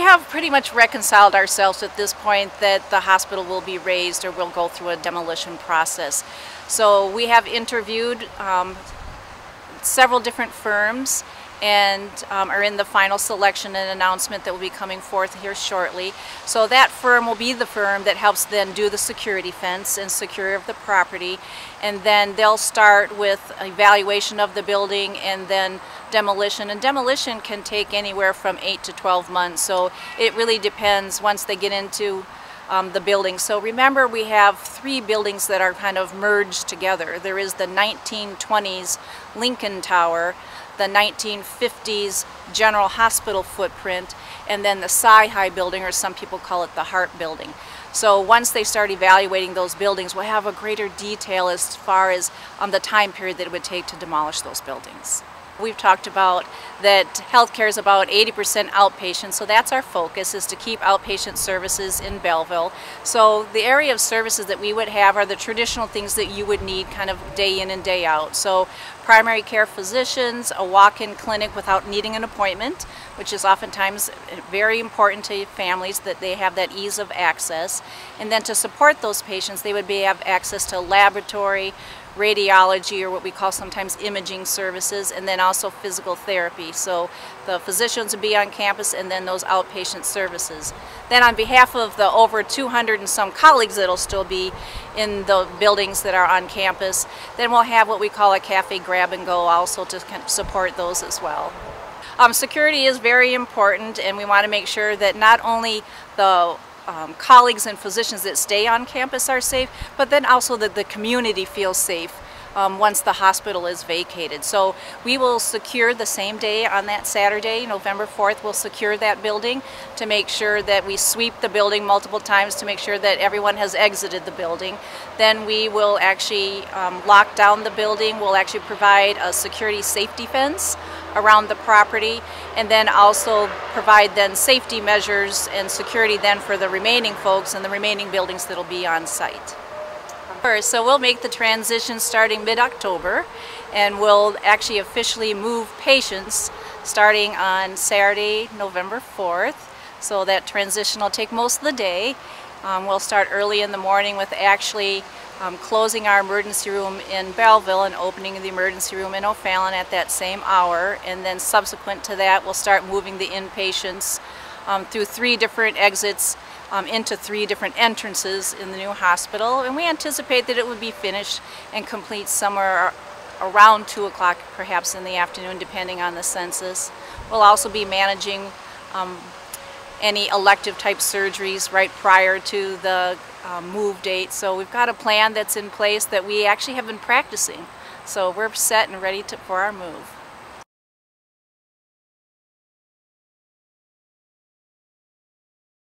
have pretty much reconciled ourselves at this point that the hospital will be razed or will go through a demolition process. So we have interviewed several different firms and are in the final selection and announcement that will be coming forth here shortly. So that firm will be the firm that helps then do the security fence and secure of the property, and then they'll start with evaluation of the building and then demolition. And demolition can take anywhere from 8 to 12 months, so it really depends once they get into the building. So remember, we have 3 buildings that are kind of merged together. There is the 1920s Lincoln Tower, the 1950s General Hospital footprint, and then the Sci-Hi building, or some people call it the Heart building. So once they start evaluating those buildings, we'll have a greater detail as far as the time period that it would take to demolish those buildings. We've talked about that healthcare is about 80% outpatient, so that's our focus, is to keep outpatient services in Belleville. So the area of services that we would have are the traditional things that you would need kind of day in and day out. So primary care physicians, a walk-in clinic without needing an appointment, which is oftentimes very important to families that they have that ease of access. And then to support those patients, they would have access to laboratory, radiology, or what we call sometimes imaging services, and then also physical therapy. So the physicians would be on campus, and then those outpatient services. Then on behalf of the over 200 and some colleagues that'll still be in the buildings that are on campus, then we'll have what we call a cafe grab and go also to support those as well. Security is very important, and we want to make sure that not only the colleagues and physicians that stay on campus are safe, but then also that the community feels safe once the hospital is vacated. So we will secure the same day on that Saturday, November 4th, we'll secure that building to make sure that we sweep the building multiple times to make sure that everyone has exited the building. Then we will actually lock down the building. We'll actually provide a security safety fence around the property, and then also provide then safety measures and security then for the remaining folks and the remaining buildings that'll be on site. So we'll make the transition starting mid-October, and we'll actually officially move patients starting on Saturday, November 4th. So that transition will take most of the day. We'll start early in the morning with actually closing our emergency room in Belleville and opening the emergency room in O'Fallon at that same hour, and then subsequent to that we'll start moving the inpatients through 3 different exits into 3 different entrances in the new hospital, and we anticipate that it would be finished and complete somewhere around 2 o'clock perhaps in the afternoon, depending on the census. We'll also be managing any elective type surgeries right prior to the move date. So we've got a plan that's in place that we actually have been practicing. So we're set and ready for our move.